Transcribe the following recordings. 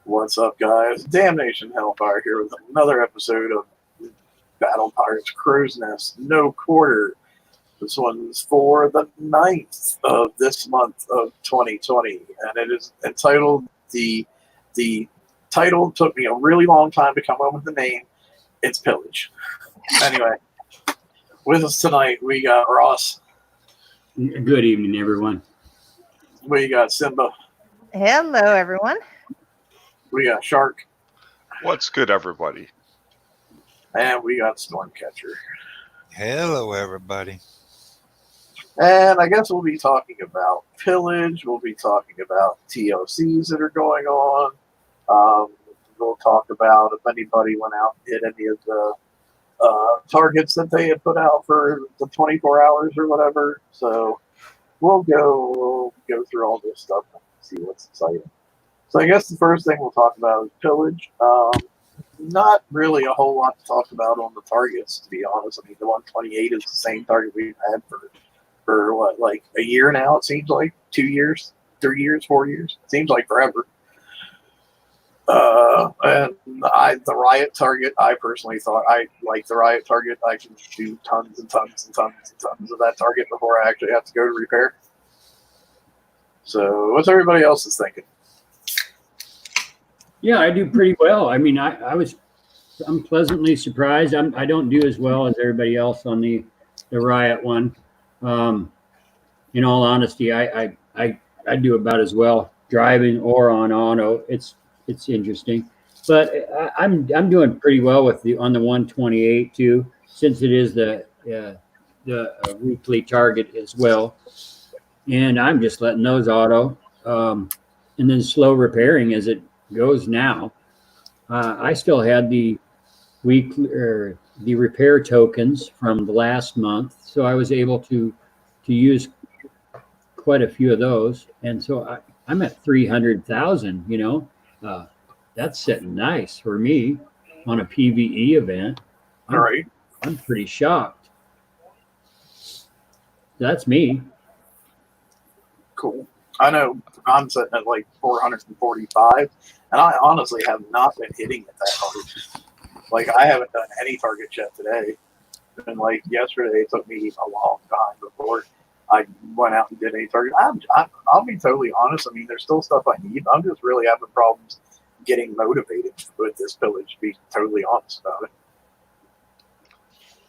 What's up, guys? Damnation-n-Hellfire here with another episode of Battle Pirates Crow's Nest No Quarter. This one's for the 9th of this month of 2020, and it is entitled the title took me a really long time to come up with the name. It's Pillage. Anyway, with us tonight we got Ross. Good evening, everyone. We got Simba. Hello, everyone. We got Shark. What's good, everybody? And we got Stormcatcher. Hello, everybody. And I guess we'll be talking about Pillage. We'll be talking about TLCs that are going on. We'll talk about if anybody went out and hit any of the targets that they had put out for the 24 hours or whatever. So we'll go through all this stuff and see what's exciting. So I guess the first thing we'll talk about is Pillage. Not really a whole lot to talk about on the targets, to be honest. I mean, the 128 is the same target we've had for what, like a year now, it seems like? 2 years, 3 years, 4 years? It seems like forever. And the riot target, I personally thought I like the riot target. I can do tons and tons and tons and tons of that target before I actually have to go to repair. So what's everybody else's thinking? Yeah, I do pretty well. I mean, I'm pleasantly surprised. I don't do as well as everybody else on the riot one. In all honesty, I do about as well driving or on auto. It's interesting, but I'm doing pretty well with on the 128 too, since it is the weekly target as well. And I'm just letting those auto, and then slow repairing as it goes now. I still had the the repair tokens from the last month, so I was able to use quite a few of those, and so I'm at 300,000. That's sitting nice for me on a PvE event. All right, I'm pretty shocked. That's me. Cool. I know I'm sitting at like 445, and I honestly have not been hitting it that hard. Like, I haven't done any target yet today. And like yesterday, it took me a long time before I went out and did any target. I'll be totally honest. I mean, there's still stuff I need. I'm just really having problems getting motivated with this Pillage, to be totally honest about it.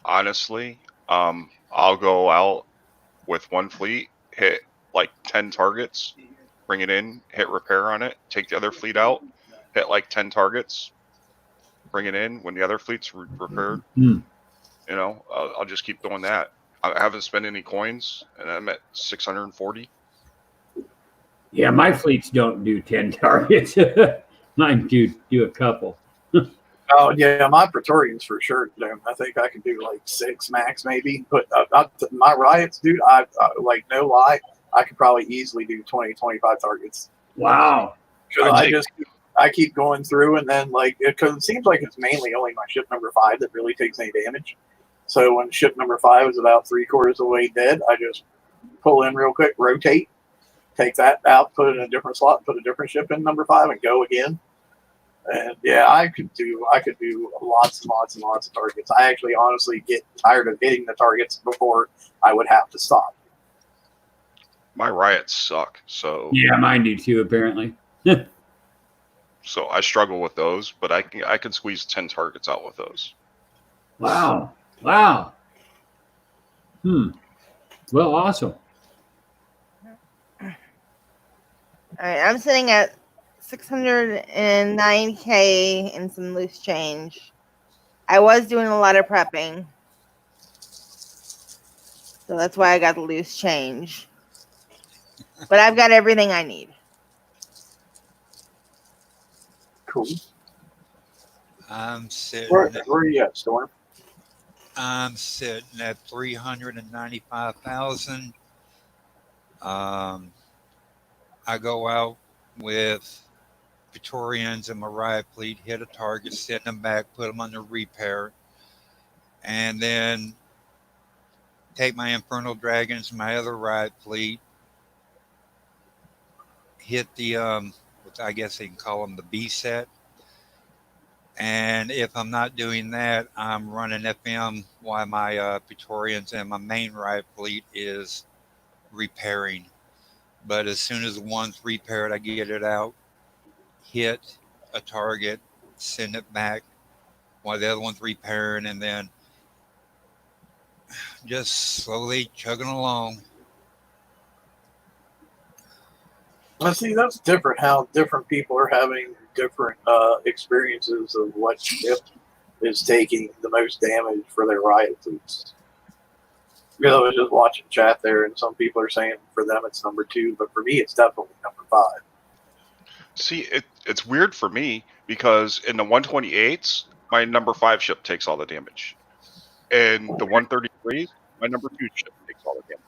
Honestly, I'll go out with one fleet, hit like 10 targets, bring it in, hit repair on it, take the other fleet out, hit like 10 targets, bring it in when the other fleet's repaired. I'll just keep doing that. I haven't spent any coins, and I'm at 640. Yeah, my fleets don't do 10 targets. Mine do a couple. Oh yeah, my Praetorians for sure. I think I can do like 6 max maybe. But my riots, dude, I like, no lie, I could probably easily do 20, 25 targets. Wow. I keep going through, and then because it seems like it's mainly only my ship number 5 that really takes any damage. So when ship number 5 is about 3/4 of the way dead, I just pull in real quick, rotate, take that out, put it in a different slot, put a different ship in number 5, and go again. And yeah, I could do lots and lots and lots of targets. I actually honestly get tired of hitting the targets before I would have to stop. My riots suck, so Yeah, mine do too, apparently. so I struggle with those, but I can squeeze 10 targets out with those. Wow. Well, awesome. All right, I'm sitting at 609K and some loose change. I was doing a lot of prepping, so that's why I got the loose change. But I've got everything I need. Cool. I'm sitting. Where are you at, Storm? I'm sitting at 395,000. I go out with Praetorians and my riot fleet, hit a target, set them back, put them under repair, and then take my Infernal Dragons, my other riot fleet, hit the I guess they can call them the B set. And if I'm not doing that, I'm running FM while my Praetorians and my main riot fleet is repairing. But as soon as one's repaired, I get it out, hit a target, send it back while the other one's repairing, and then just slowly chugging along. I see that's different. How different people are having different experiences of what ship is taking the most damage for their riot fleets. Because I was just watching chat there, and some people are saying for them it's number 2, but for me it's definitely number 5. See, it's weird for me because in the 128s, my number 5 ship takes all the damage. And the 133s, my number 2 ship takes all the damage.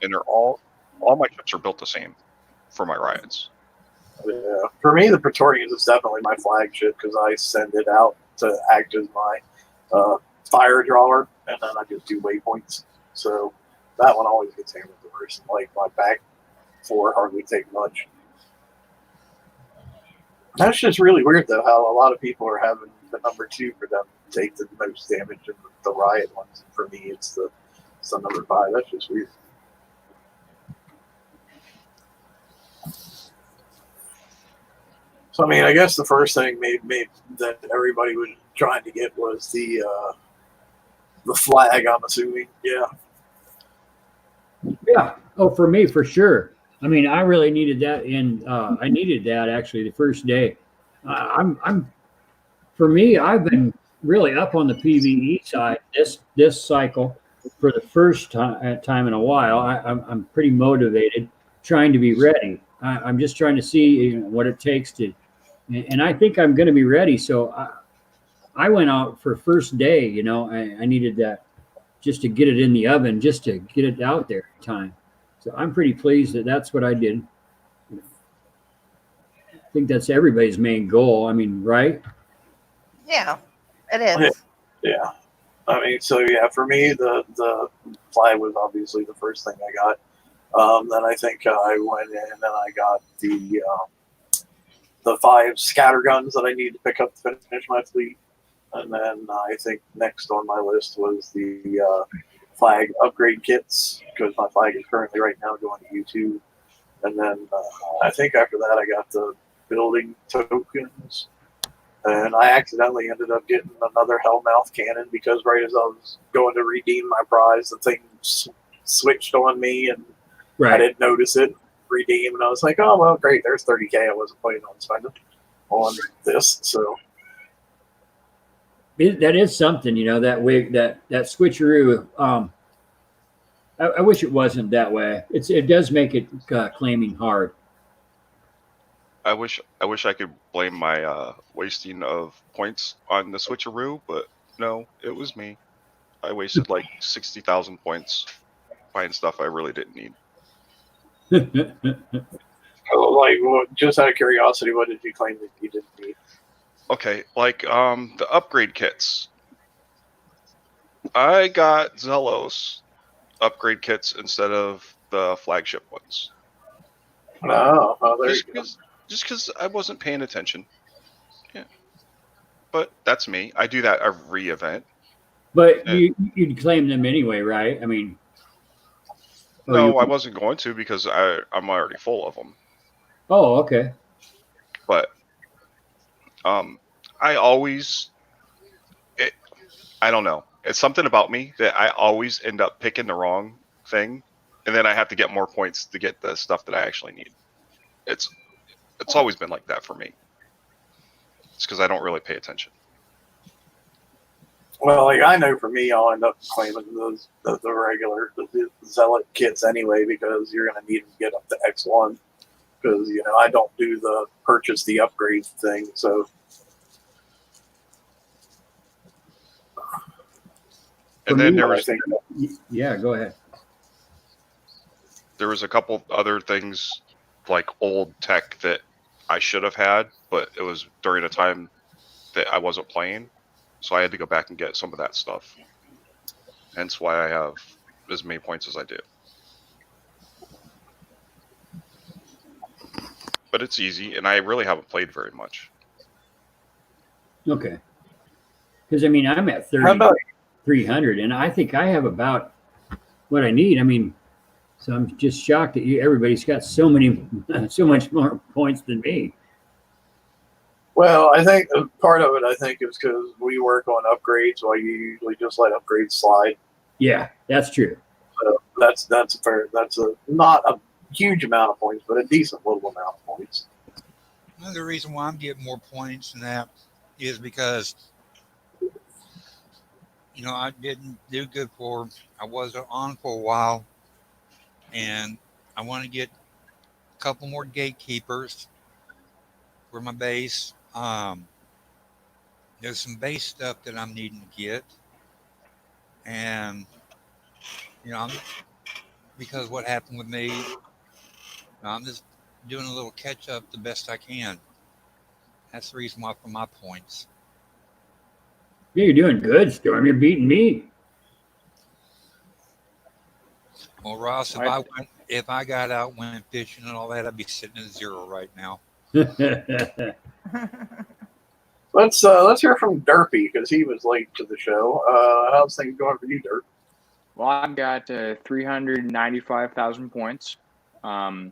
And they're all my ships are built the same for my riots. Yeah. For me, the Praetorians is definitely my flagship because I send it out to act as my fire drawer, and then I just do waypoints. So that one always gets hammered the worst. Like my back 4 hardly take much. That's just really weird, though, how a lot of people are having the number 2 for them to take the most damage in the riot ones. And for me, it's the number 5. That's just weird. So, I mean, I guess the first thing maybe that everybody was trying to get was the flag, I'm assuming. Yeah. Yeah. Oh, for me, for sure. I mean, I really needed that I needed that actually the first day. For me, I've been really up on the PvE side this cycle for the first time in a while. I'm pretty motivated, trying to be ready. I'm just trying to see what it takes to, and I think I'm going to be ready. So I went out for first day. I needed that just to get it in the oven, just to get it out there in time. So I'm pretty pleased that that's what I did. I think that's everybody's main goal. I mean, right? Yeah, it is. Yeah. I mean, so yeah, for me, the flag was obviously the first thing I got. Then I think I went in and I got the 5 scatter guns that I needed to pick up to finish my fleet. And then I think next on my list was the flag upgrade kits, because my flag is currently right now going to YouTube. And then I think after that I got the building tokens. And I accidentally ended up getting another Hellmouth cannon because right as I was going to redeem my prize, the thing switched on me and I didn't notice it. Redeem, and I was like, oh, well, great, there's 30K I wasn't planning on spending on this. So that is something, that way, that switcheroo. I wish it wasn't that way. It does make it claiming hard. I wish I could blame my wasting of points on the switcheroo, but no, it was me. I wasted like 60,000 points buying stuff I really didn't need. Just out of curiosity, what did you claim that you didn't need? Okay, like the upgrade kits. I got Zelos upgrade kits instead of the flagship ones. Oh, there you go. Just because I wasn't paying attention. Yeah. But that's me. I do that every event. But you'd claim them anyway, right? I mean... No, I wasn't going to because I'm already full of them. Oh, okay. But I always... I don't know. It's something about me that I always end up picking the wrong thing, and then I have to get more points to get the stuff that I actually need. It's always been like that for me. It's because I don't really pay attention. Well, I know for me, I'll end up claiming the regular the zealot kits anyway because you're going to need them to get up to X1 because I don't do the purchase the upgrade thing. So, and then there was yeah, go ahead. There was a couple other things like old tech that I should have had, but it was during a time that I wasn't playing. So I had to go back and get some of that stuff. Hence why I have as many points as I do. but it's easy, and I really haven't played very much. Okay. Because I mean, I'm at How about 3,300, and I think I have about what I need. I mean, so I'm just shocked that everybody's got so much more points than me. Well, I think part of it, I think, is because we work on upgrades while you usually just let upgrades slide. Yeah, that's true. So that's not a huge amount of points, but a decent little amount of points. Another reason why I'm getting more points than that is because, I didn't do good I was on for a while, and I want to get a couple more gatekeepers for my base. There's some base stuff that I'm needing to get, and because what happened with me, I'm just doing a little catch up the best I can. That's the reason why for my points. Yeah, you're doing good, Storm. You're beating me. Well, Ross, if I got out, went fishing and all that, I'd be sitting at 0 right now. Let's hear from Derpy because he was late to the show. How's things going for you, Derp? Well, I've got 395,000 points, and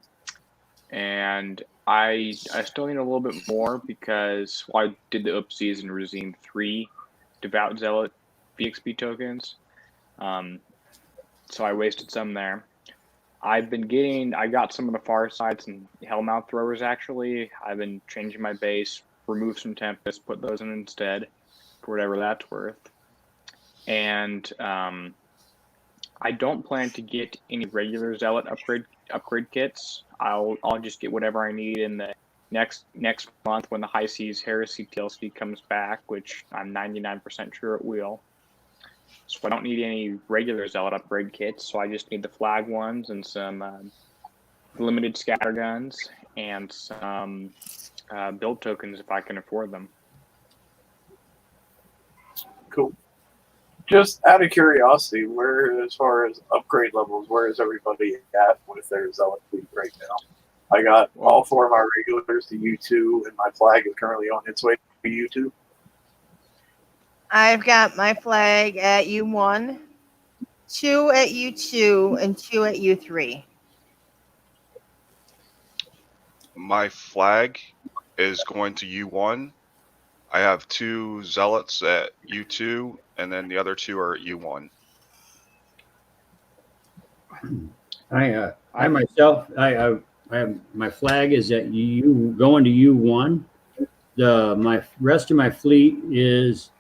I still need a little bit more because I did the oopsies and redeemed 3 Devout Zealot VXP tokens, so I wasted some there. I got some of the far sides and Hellmouth throwers actually. I've been changing my base, remove some Tempest, put those in instead, for whatever that's worth. And I don't plan to get any regular Zealot upgrade kits. I'll just get whatever I need in the next month when the High Seas Heresy TLC comes back, which I'm 99% sure it will. So I don't need any regular Zealot upgrade kits, so I just need the flag ones and some limited scatter guns and some build tokens if I can afford them. Cool. Just out of curiosity, as far as upgrade levels, where is everybody at with their Zealot fleet right now? I got all 4 of my regulars to U2, and my flag is currently on its way to U2. I've got my flag at U1, 2 at U2, and 2 at U3. My flag is going to U1. I have 2 Zealots at U2, and then the other 2 are at U1. I myself, I have my flag is at going to U1. My rest of my fleet is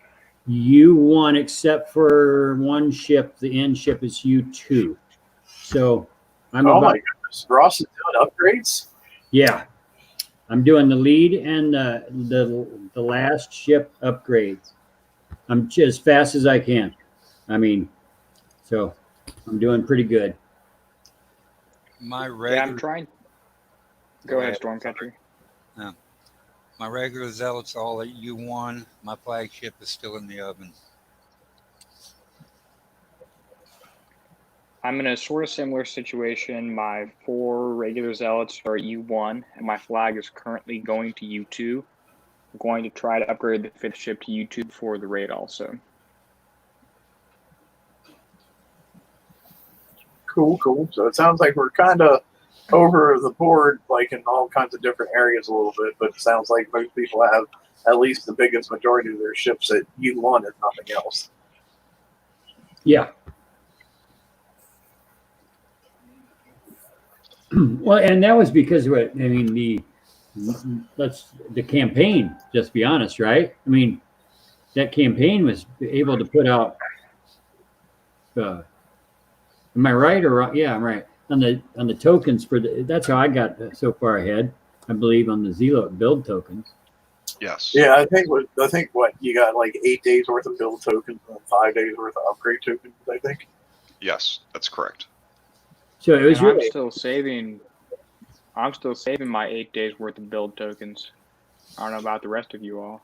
U1 except for one ship. The end ship is U2. So I'm my goodness, Ross is doing upgrades. Yeah, I'm doing the lead and the last ship upgrades. I'm as fast as I can. I mean, so I'm doing pretty good. I'm trying. Go ahead, Storm Country. My regular Zealots all at U1. My flagship is still in the oven. I'm in a sort of similar situation. My 4 regular Zealots are at U1, and my flag is currently going to U2. I'm going to try to upgrade the 5th ship to U2 before the raid also. Cool. So it sounds like we're kind of over the board, like in all kinds of different areas a little bit, but it sounds like most people have at least the biggest majority of their ships at U1 if nothing else. Yeah. Well, and that was because of the campaign, just to be honest, right? I mean, that campaign was able to put out, am I right or wrong? Yeah, I'm right. On the tokens that's how I got so far ahead, I believe, on the Zealot build tokens. Yes. Yeah, I think what you got, like 8 days worth of build tokens and 5 days worth of upgrade tokens, I think. Yes, that's correct. So it was I'm still saving my 8 days worth of build tokens. I don't know about the rest of you all.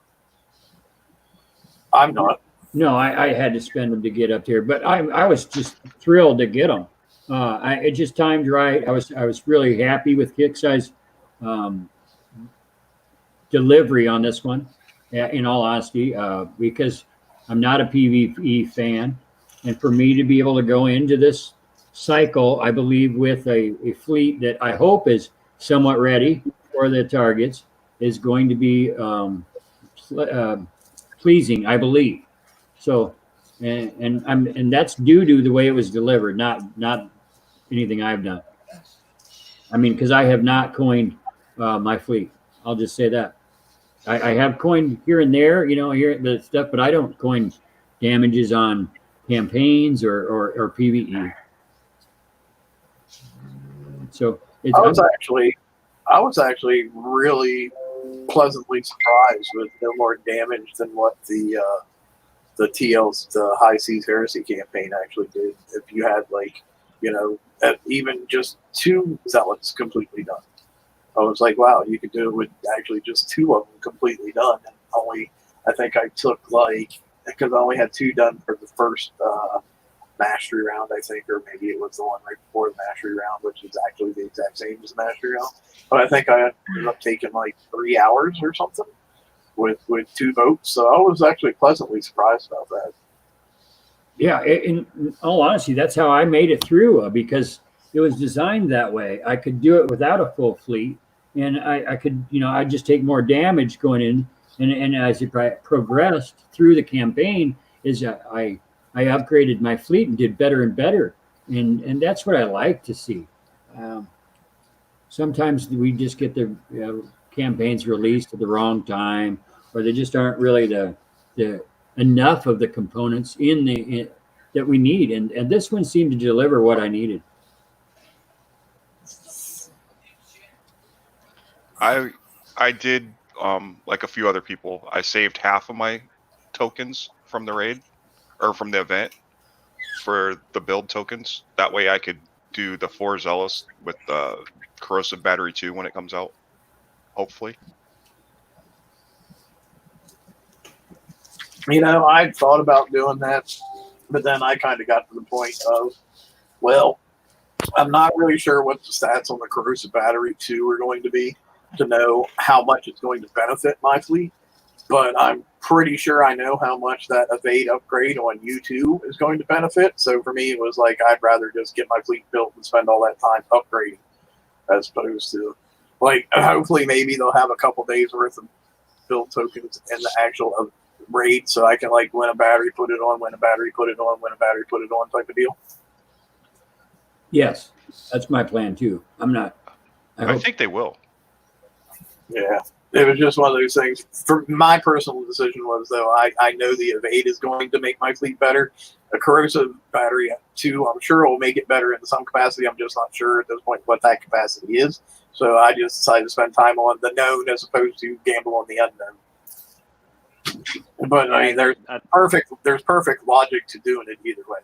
I'm not. No, I had to spend them to get up here, but I was just thrilled to get them. It just timed right. I was really happy with kick size. delivery on this one, in all honesty, because I'm not a PvE fan. And for me to be able to go into this cycle, I believe with a fleet that I hope is somewhat ready for the targets is going to be pleasing, I believe. So, and that's due to the way it was delivered, not anything I've done. I mean, because I have not coined my fleet. I'll just say that. I have coined here and there, here the stuff, but I don't coin damages on campaigns or PvE. So it's, I was actually really pleasantly surprised with no more damage than what the High Seas Heresy campaign actually did. If you had even just 2 zealots completely done, I was like, wow, you could do it with actually just 2 of them completely done. And I think I took because I only had 2 done for the first mastery round, I think, or maybe it was the one right before the mastery round, which is actually the exact same as the mastery round. But I think I ended up taking 3 hours or something with 2 votes. So I was actually pleasantly surprised about that. Yeah, in all honesty, that's how I made it through because it was designed that way. I could do it without a full fleet, and I could, I'd just take more damage going in. And as it progressed through the campaign, I upgraded my fleet and did better and better, and that's what I like to see. Sometimes we just get the campaigns released at the wrong time, or they just aren't really the enough of the components that we need, and this one seemed to deliver what I needed. I did like a few other people. I saved half of my tokens from the raid or from the event for the build tokens. That way I could do the 4 Zealous with the Corrosive Battery 2 when it comes out, hopefully. I thought about doing that, but then I kind of got to the point of, well, I'm not really sure what the stats on the Corrosive Battery 2 are going to be to know how much it's going to benefit my fleet, but I'm pretty sure I know how much that Evade upgrade on U2 is going to benefit. So for me, it was like I'd rather just get my fleet built and spend all that time upgrading as opposed to, hopefully maybe they'll have a couple days worth of build tokens in the actual raid so I can win a battery, put it on, win a battery, put it on, win a battery, put it on type of deal. Yes, that's my plan too. I think they will. Yeah, it was just one of those things. For my personal decision was, though, I know the Evade is going to make my fleet better. A Corrosive Battery 2, I'm sure will make it better in some capacity. I'm just not sure at this point what that capacity is. So I just decided to spend time on the known as opposed to gamble on the unknown. But I mean, there's perfect logic to doing it either way.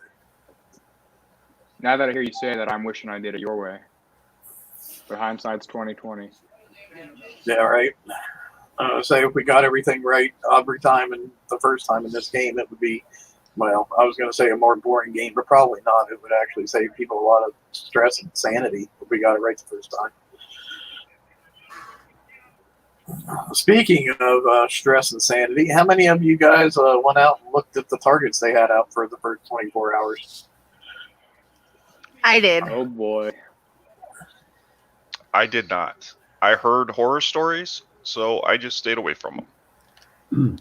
Now that I hear you say that, I'm wishing I did it your way. But hindsight's 20/20. Yeah, right. Say if we got everything right every time and the first time in this game, it would be, well, I was going to say a more boring game, but probably not. It would actually save people a lot of stress and sanity if we got it right the first time. Speaking of stress and sanity, how many of you guys went out and looked at the targets they had out for the first 24 hours? I did. Oh boy. I did not. I heard horror stories, so I just stayed away from them.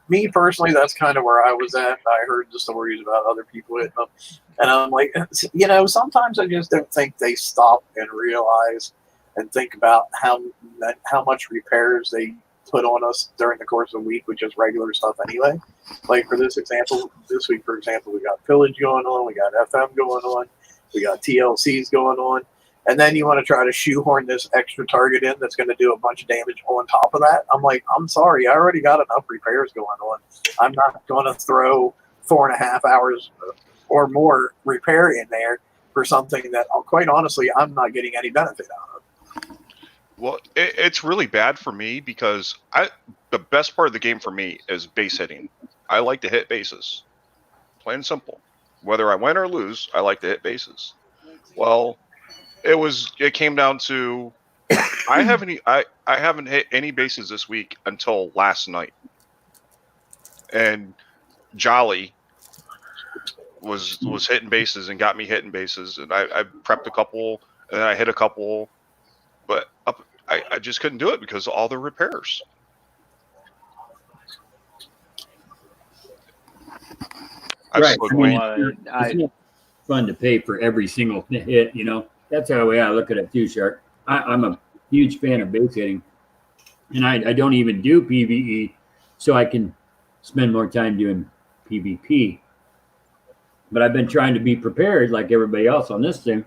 Me personally, that's kind of where I was at. I heard the stories about other people hitting them, and I'm like, sometimes I just don't think they stop and realize and think about how much repairs they put on us during the course of a week, which is regular stuff anyway. Like for this week, for example, we got Pillage going on, we got FM going on, we got TLCs going on. And then you want to try to shoehorn this extra target in that's going to do a bunch of damage on top of that. I'm like, I'm sorry, I already got enough repairs going on. I'm not going to throw 4.5 hours or more repair in there for something that, quite honestly, I'm not getting any benefit out of. Well, it's really bad for me because the best part of the game for me is base hitting. I like to hit bases. Plain and simple. Whether I win or lose, I like to hit bases. Well, it came down to I haven't hit any bases this week until last night, and Jolly was hitting bases and got me hitting bases, and I prepped a couple, and then I hit a couple, but I just couldn't do it because of all the repairs. Right. I I mean, it's not fun to pay for every single hit, you know. That's how I look at it too, Shark. I'm a huge fan of base hitting, and I don't even do PvE, so I can spend more time doing PvP. But I've been trying to be prepared like everybody else on this thing.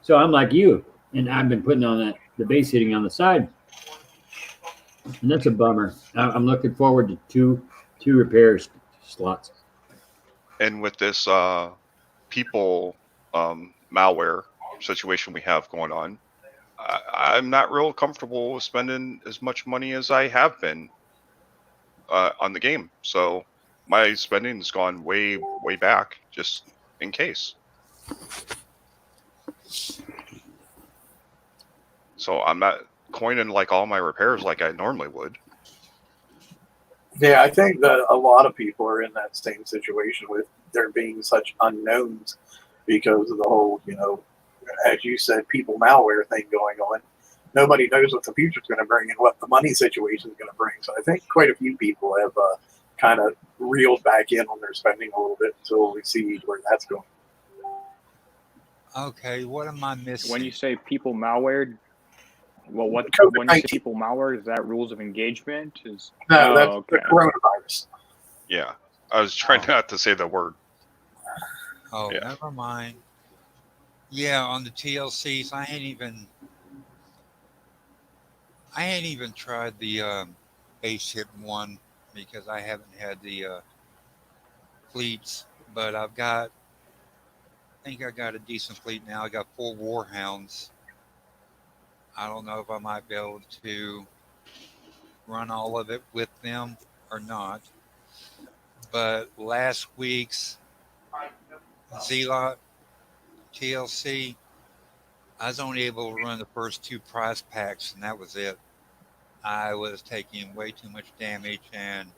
So I'm like you, and I've been putting on the base hitting on the side, and that's a bummer. I'm looking forward to two repairs slots. And with this people malware situation we have going on, I'm not real comfortable with spending as much money as I have been on the game. So my spending has gone way back just in case. So I'm not coining like all my repairs like I normally would. Yeah, I think that a lot of people are in that same situation with there being such unknowns because of the whole, as you said, people malware thing going on. Nobody knows what the future's going to bring and what the money situation is going to bring. So I think quite a few people have kind of reeled back in on their spending a little bit until we see where that's going. Okay, what am I missing? when you say people malware, well, when you say COVID-19. people malware, is that rules of engagement? No, that's okay. the coronavirus. Yeah, I was trying not to say the word. Oh, Yeah. never mind. Yeah, on the TLCs, I ain't even tried the base hit one because I haven't had the fleets, but I think I got a decent fleet now. I got 4 Warhounds. I don't know if I might be able to run all of it with them or not. But last week's Z-Lot TLC, I was only able to run the first 2 prize packs, and that was it. I was taking way too much damage, and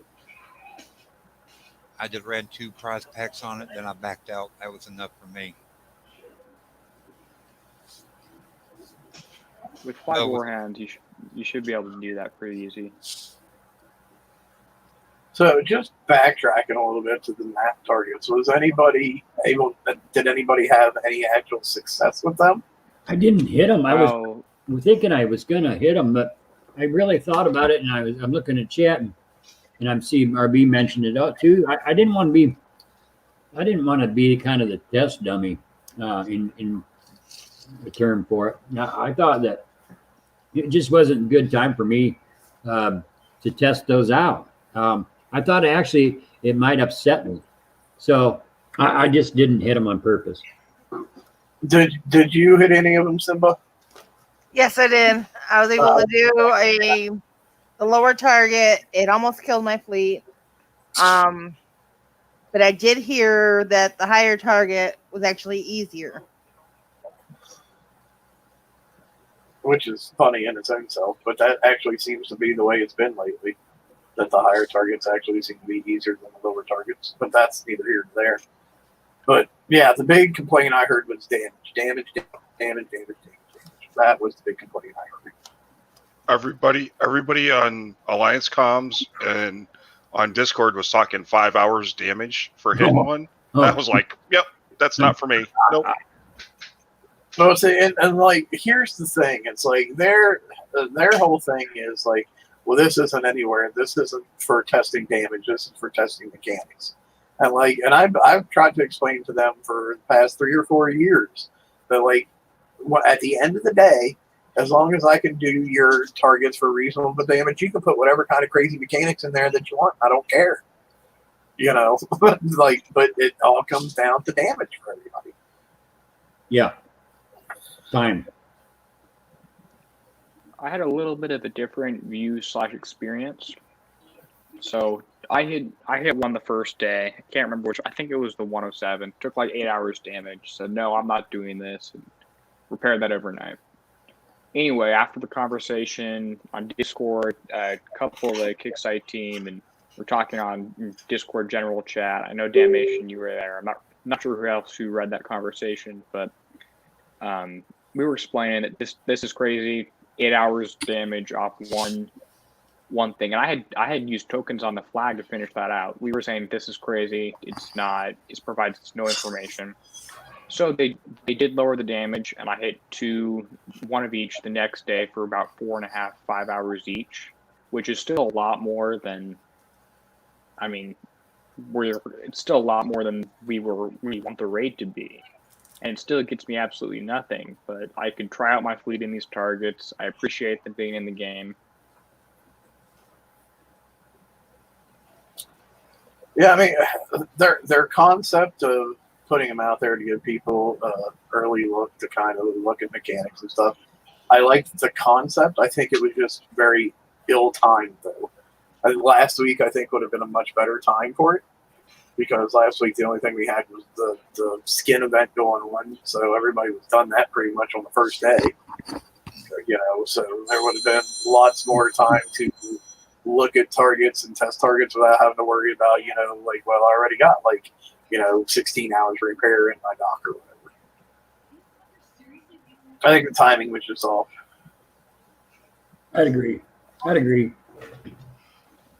I just ran 2 prize packs on it, then I backed out. That was enough for me. With 5 No, with- Warhounds, you should be able to do that pretty easy. So just backtracking a little bit to the map targets, did anybody have any actual success with them? I didn't hit them. I was Well, thinking I was gonna hit them, but I really thought about it, and I'm looking at chat, and I'm seeing RB mentioned it out too. I didn't want to be kind of the test dummy in the term for it. Now, I thought that it just wasn't a good time for me to test those out. I thought it might upset me, so I just didn't hit them on purpose. Did you hit any of them, Simba? Yes, I did. I was able to do the lower target. It almost killed my fleet. But I did hear that the higher target was actually easier. Which is funny in its own self, but that actually seems to be the way it's been lately. That the higher targets actually seem to be easier than the lower targets, but that's neither here nor there. But yeah, the big complaint I heard was damage. That was the big complaint I heard. Everybody on Alliance Comms and on Discord was talking 5 hours damage for hitting one. I was like, yep, that's not for me. Nope. No, see, and like, here's the thing. It's like their whole thing is like, well, this isn't anywhere. This isn't for testing damage. This is for testing mechanics. And like, and I've tried to explain to them for the past 3 or 4 years that like, at the end of the day, as long as I can do your targets for reasonable damage, you can put whatever kind of crazy mechanics in there that you want. I don't care. Like, but it all comes down to damage for everybody. Yeah. Time. I had a little bit of a different view / experience. So I hit one the first day. I can't remember which. I think it was the 107. Took like 8 hours damage. Said no, I'm not doing this. And repaired that overnight. anyway, after the conversation on Discord, a couple of the Kicksite team, and we're talking on Discord general chat. I know Damnation, you were there. I'm not sure who else who read that conversation, but we were explaining that this is crazy. 8 hours damage off one thing, and I had used tokens on the flag to finish that out. We were saying this is crazy. It's not. It provides us no information. So they did lower the damage, and I hit one of each the next day for about 4.5, 5 hours each, which is still a lot more than. I mean, it's still a lot more than we want the raid to be, and it still gets me absolutely nothing. But I can try out my fleet in these targets. I appreciate them being in the game. Yeah, I mean, their concept of putting them out there to give people early look to kind of look at mechanics and stuff. I liked the concept. I think it was just very ill-timed, though. Last week, I think, would have been a much better time for it, because last week the only thing we had was the skin event going on, so everybody was done that pretty much on the first day. So there would have been lots more time to look at targets and test targets without having to worry about, I already got 16 hours repair in my dock or whatever. I think the timing was just off. I'd agree.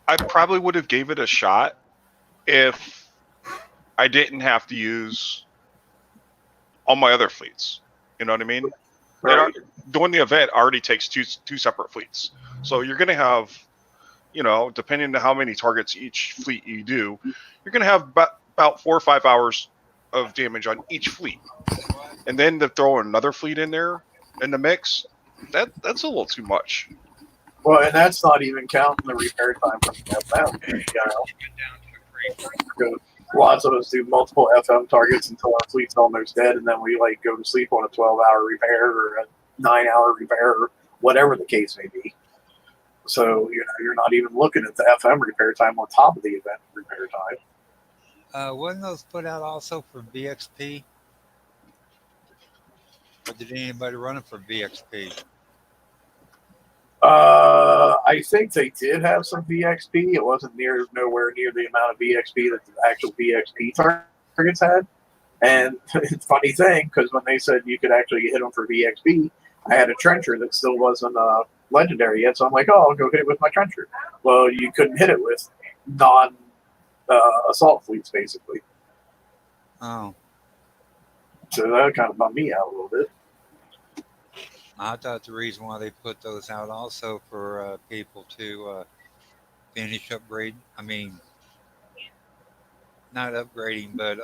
I probably would have gave it a shot if I didn't have to use all my other fleets. You know what I mean? Right. Doing the event already takes two separate fleets. So you're going to have, depending on how many targets each fleet you do, you're going to have about 4 or 5 hours of damage on each fleet. And then to throw another fleet in there in the mix, that's a little too much. Well, and that's not even counting the repair time from the FM. Lots of us do multiple FM targets until our fleet's almost dead, and then we go to sleep on a 12-hour repair or a 9-hour repair or whatever the case may be. So you're not even looking at the FM repair time on top of the event repair time. Wasn't those put out also for VXP? Or did anybody run it for VXP? I think they did have some VXP. It wasn't nowhere near the amount of VXP that the actual VXP targets had. And it's a funny thing, because when they said you could actually hit them for VXP, I had a trencher that still wasn't legendary yet. So I'm like, I'll go hit it with my trencher. Well, you couldn't hit it with non-assault fleets, basically. Oh. So that kind of bummed me out a little bit. I thought the reason why they put those out also for people to finish upgrade. I mean, not upgrading, but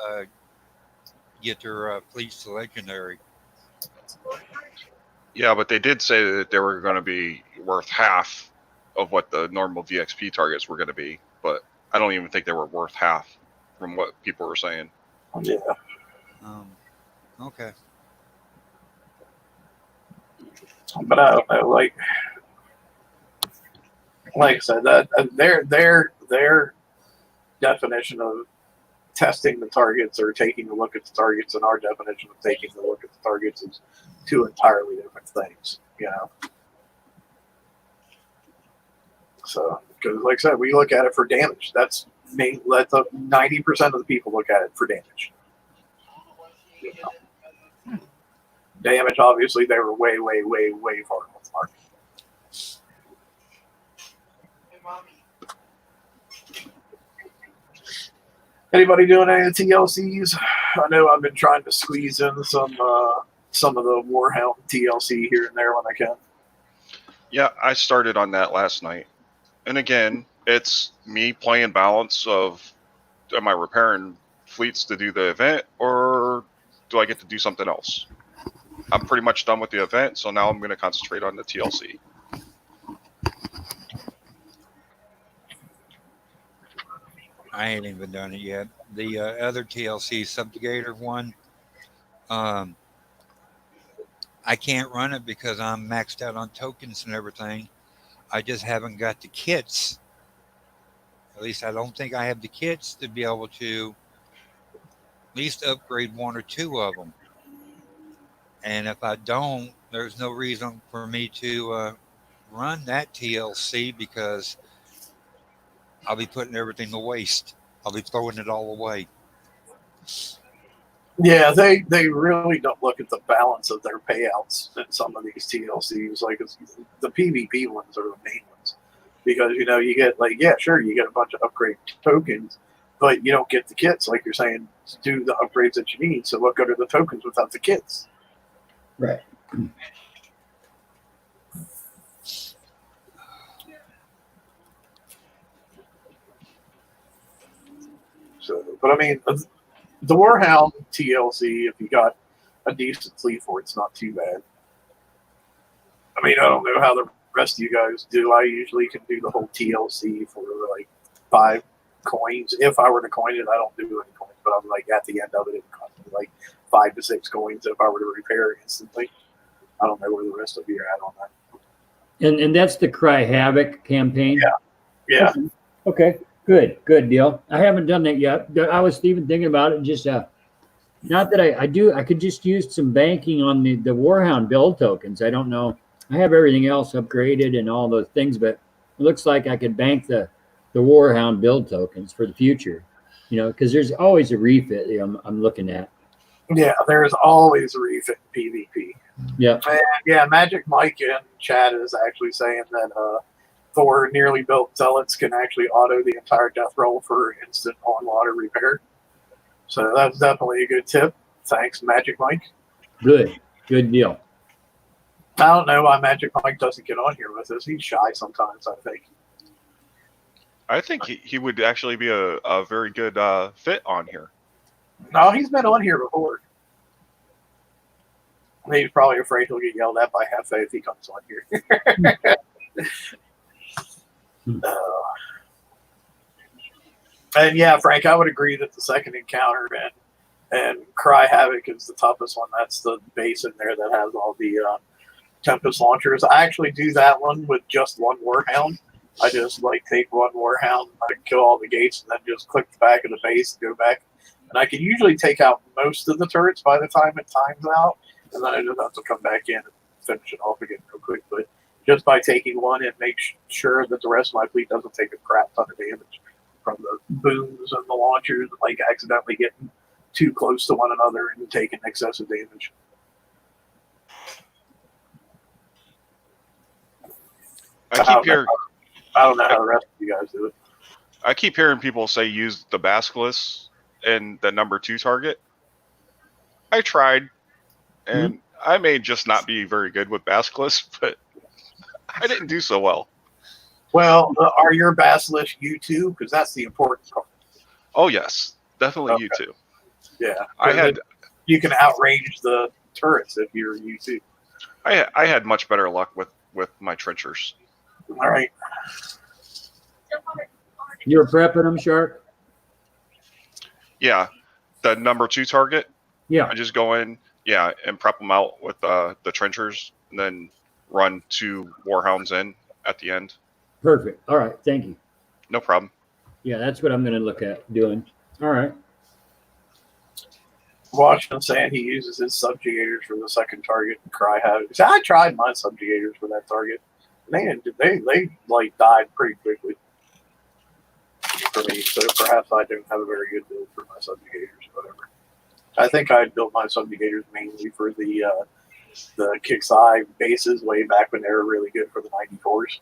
get their fleets to legendary. Yeah, but they did say that they were going to be worth half of what the normal VXP targets were going to be, but I don't even think they were worth half from what people were saying. Yeah. Okay. But I don't know, like I said, that their definition of testing the targets or taking a look at the targets and our definition of taking a look at the targets is two entirely different things, So, because like I said, we look at it for damage. That's 90% of the people look at it for damage. Damage, obviously, they were way, way, way, way far off the mark. Anybody doing any TLCs? I know I've been trying to squeeze in some of the Warhound TLC here and there when I can. Yeah, I started on that last night. And again, it's me playing balance of, am I repairing fleets to do the event, or do I get to do something else? I'm pretty much done with the event, so now I'm going to concentrate on the TLC. I ain't even done it yet. The other TLC Subjugator one, I can't run it because I'm maxed out on tokens and everything. I just haven't got the kits. At least I don't think I have the kits to be able to at least upgrade one or two of them. And if I don't, there's no reason for me to run that TLC because I'll be putting everything to waste. I'll be throwing it all away. Yeah, they really don't look at the balance of their payouts in some of these TLCs. Like the PvP ones are the main ones because you get you get a bunch of upgrade tokens, but you don't get the kits like you're saying to do the upgrades that you need. So what good are the tokens without the kits? Right. So, but I mean, the Warhound TLC, if you got a decent fleet for it's not too bad. I mean, I don't know how the rest of you guys do. I usually can do the whole TLC for like 5 coins. If I were to coin it, I don't do any coins, but I'm like at the end of it, it costs me like 5 to 6 coins if I were to repair it instantly. I don't know where the rest of you are at on that. And that's the Cry Havoc campaign? Yeah. Okay. Good deal. I haven't done that yet. I was even thinking about it. Just not that I could just use some banking on the Warhound build tokens. I don't know. I have everything else upgraded and all those things, but it looks like I could bank the Warhound build tokens for the future. Because there's always a refit I'm looking at. Yeah, there's always a refit in PvP. Yeah. And yeah, Magic Mike in chat is actually saying that Thor nearly built zealots can actually auto the entire death roll for instant on-water repair. So that's definitely a good tip. Thanks, Magic Mike. Good deal. I don't know why Magic Mike doesn't get on here with us. He's shy sometimes, I think. I think he would actually be a very good fit on here. No, he's been on here before. He's probably afraid he'll get yelled at by Hefe if he comes on here. And yeah, Frank, I would agree that the second encounter and Cry Havoc is the toughest one. That's the base in there that has all the Tempest launchers. I actually do that one with just one Warhound. I just take one Warhound, kill all the gates, and then just click the back of the base and go back. And I can usually take out most of the turrets by the time it times out, and then I just have to come back in and finish it off again real quick. But just by taking one, it makes sure that the rest of my fleet doesn't take a crap ton of damage from the booms and the launchers, accidentally getting too close to one another and taking excessive damage. I don't know how the rest of you guys do it. I keep hearing people say use the Basilisk and the number 2 target. I tried, and I may just not be very good with Basilisk, but I didn't do so well. Well, are your Basilisk U2? Because that's the important part. Oh, yes. Definitely Okay. U2. Yeah. You can outrange the turrets if you're U2. I had much better luck with my trenchers. All right. You're prepping them, Shark? Yeah. The number 2 target. Yeah. I just go in, and prep them out with the trenchers, and then run 2 Warhounds in at the end. Perfect. All right. Thank you. No problem. Yeah, that's what I'm going to look at doing. All right. Washington saying he uses his subjugators for the second target and Cry Havoc. So I tried my subjugators for that target. They died pretty quickly for me. So perhaps I don't have a very good build for my subjugators or whatever. I think I built my subjugators mainly for the Kix's Eye bases way back when they were really good for the 94s.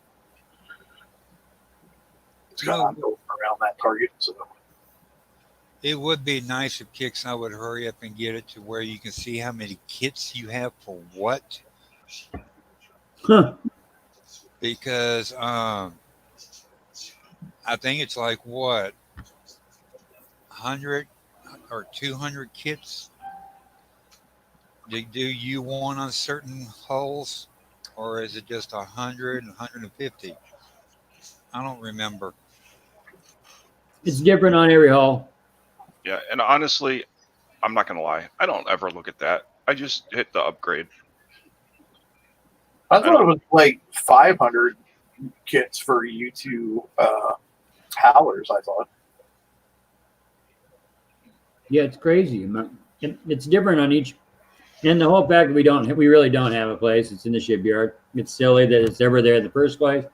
So I'm built around that target. So it would be nice if Kix's Eye would hurry up and get it to where you can see how many kits you have for what. Huh. Because I think it's 100 or 200 kits to do U1 on certain hulls, or is it just 100 and 150? I don't remember. It's different on every hull. Yeah, and honestly, I'm not gonna lie. I don't ever look at that. I just hit the upgrade. I thought it was 500 kits for U2 howlers, I thought. Yeah, it's crazy. It's different on each And the whole fact that we really don't have a place. It's in the shipyard. It's silly that it's ever there in the first place.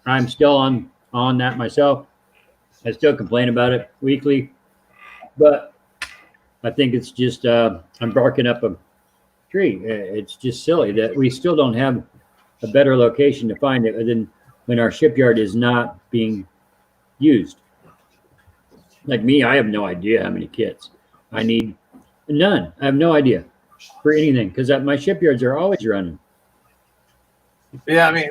I'm still on that myself. I still complain about it weekly, but I think it's just I'm barking up a tree. It's just silly that we still don't have a better location to find it than when our shipyard is not being used. Like me, I have no idea how many kits I need. None. I have no idea for anything because my shipyards are always running. Yeah, I mean,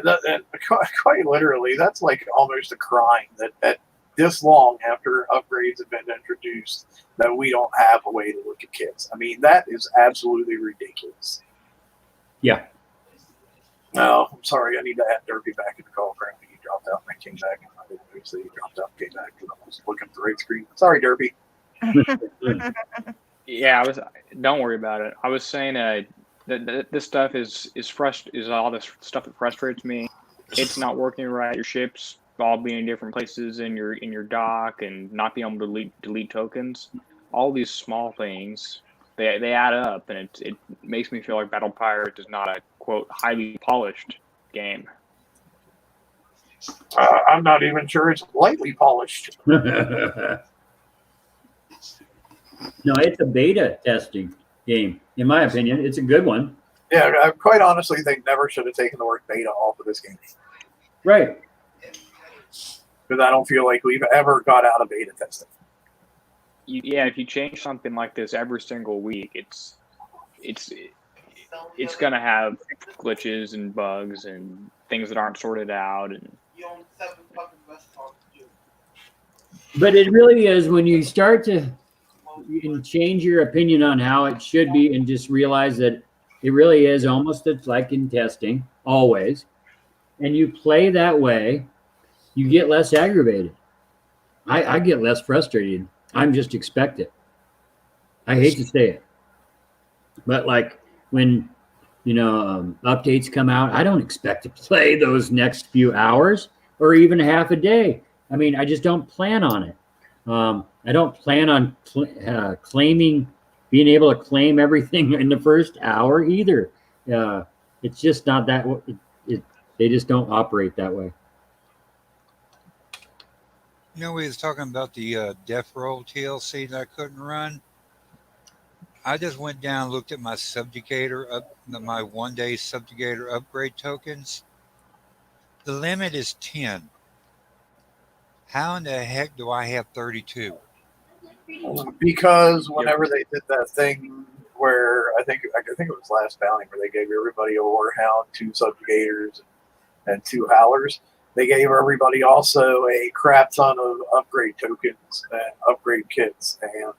quite literally, that's like almost a crime that at this long after upgrades have been introduced that we don't have a way to look at kits. I mean, that is absolutely ridiculous. Yeah. No, I'm sorry. I need to add Derpy back in the call. Apparently, he dropped out and I came back. And I didn't notice that he dropped out and came back because I was looking at the right screen. Sorry, Derpy. Yeah, Don't worry about it. I was saying that this stuff is all this stuff that frustrates me. It's not working right. Your ships all being in different places in your dock and not being able to delete tokens. All these small things they add up, and it makes me feel like Battle Pirates is not a quote highly polished game. I'm not even sure it's lightly polished. No, it's a beta testing game, in my opinion. It's a good one. Yeah, I quite honestly think never should have taken the word beta off of this game. Right. Because I don't feel like we've ever got out of beta testing. If you change something like this every single week, it's gonna have glitches and bugs and things that aren't sorted out. And But it really is when you start to change your opinion on how it should be and just realize that it really is almost like in testing, always. And you play that way, you get less aggravated. I get less frustrated. I'm just expected. I hate to say it. But like when, updates come out, I don't expect to play those next few hours or even half a day. I mean, I just don't plan on it. I don't plan on being able to claim everything in the first hour either. It's just not that. They just don't operate that way. We was talking about the Death Roll TLC that I couldn't run. I just went down and looked at my subjugator my 1 day subjugator upgrade tokens. The limit is 10. How in the heck do I have 32? Because whenever they did that thing where I think it was last bounty where they gave everybody a Warhound, 2 subjugators, and 2 howlers, they gave everybody also a crap ton of upgrade tokens and upgrade kits and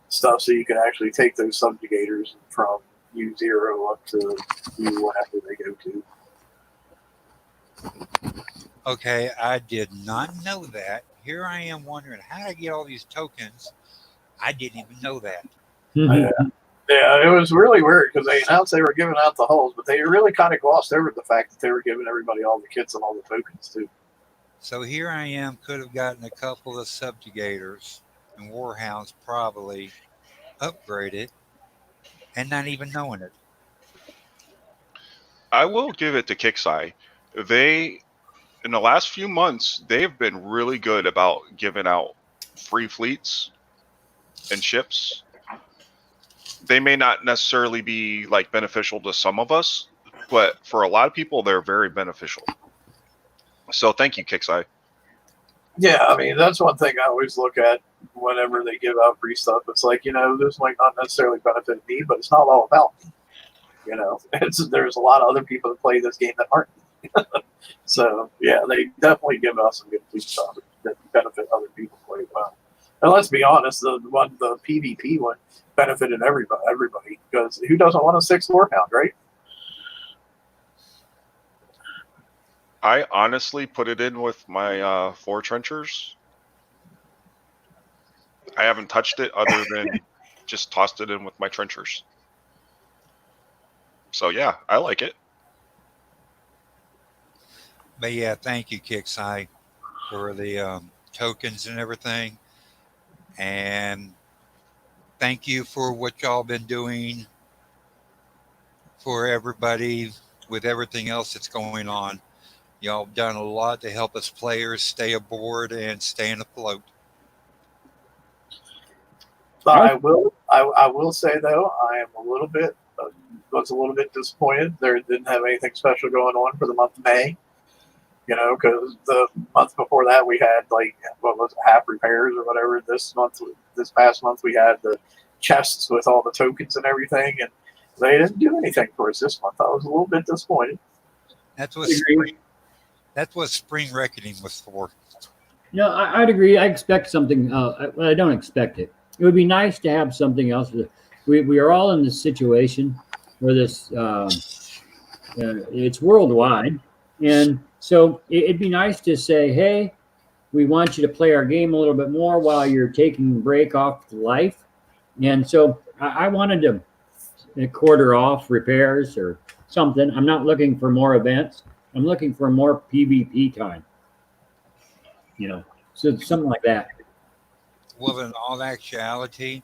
stuff, so you can actually take those subjugators from U0 up to U whatever they go to. Okay, I did not know that. Here I am wondering how did I get all these tokens. I didn't even know that. Yeah, it was really weird because they announced they were giving out the hulls, but they really kind of glossed over the fact that they were giving everybody all the kits and all the tokens too. So here I am, could have gotten a couple of subjugators and warhounds probably upgraded and not even knowing it. I will give it to Kixeye. They, in the last few months, they've been really good about giving out free fleets and ships. They may not necessarily be like beneficial to some of us, but for a lot of people, they're very beneficial. So thank you, Kixeye. Yeah, I mean, that's one thing I always look at whenever they give out free stuff. It's like, this might not necessarily benefit me, but it's not all about me. There's a lot of other people that play this game that aren't. So, yeah, they definitely give us some good free stuff that benefit other people quite well. And let's be honest, the PvP one benefited everybody because who doesn't want a 6th Warhound, right? I honestly put it in with my 4 trenchers. I haven't touched it other than just tossed it in with my trenchers. So yeah, I like it. But yeah, thank you, Kixeye, for the tokens and everything. And thank you for what y'all been doing for everybody with everything else that's going on. Y'all have done a lot to help us players stay aboard and staying afloat. But I will say though, I am a little bit was a little bit disappointed. There didn't have anything special going on for the month of May. You know, because the month before that we had like what was it, half repairs or whatever. This past month we had the chests with all the tokens and everything, and they didn't do anything for us this month. I was a little bit disappointed. That's what Spring Reckoning was for. No, I'd agree. I expect something. I don't expect it. It would be nice to have something else. We are all in this situation where this it's worldwide, and so it'd be nice to say, hey, we want you to play our game a little bit more while you're taking a break off life. And so I wanted to quarter off repairs or something. I'm not looking for more events. I'm looking for more PvP time. You know, so something like that. Well, in all actuality,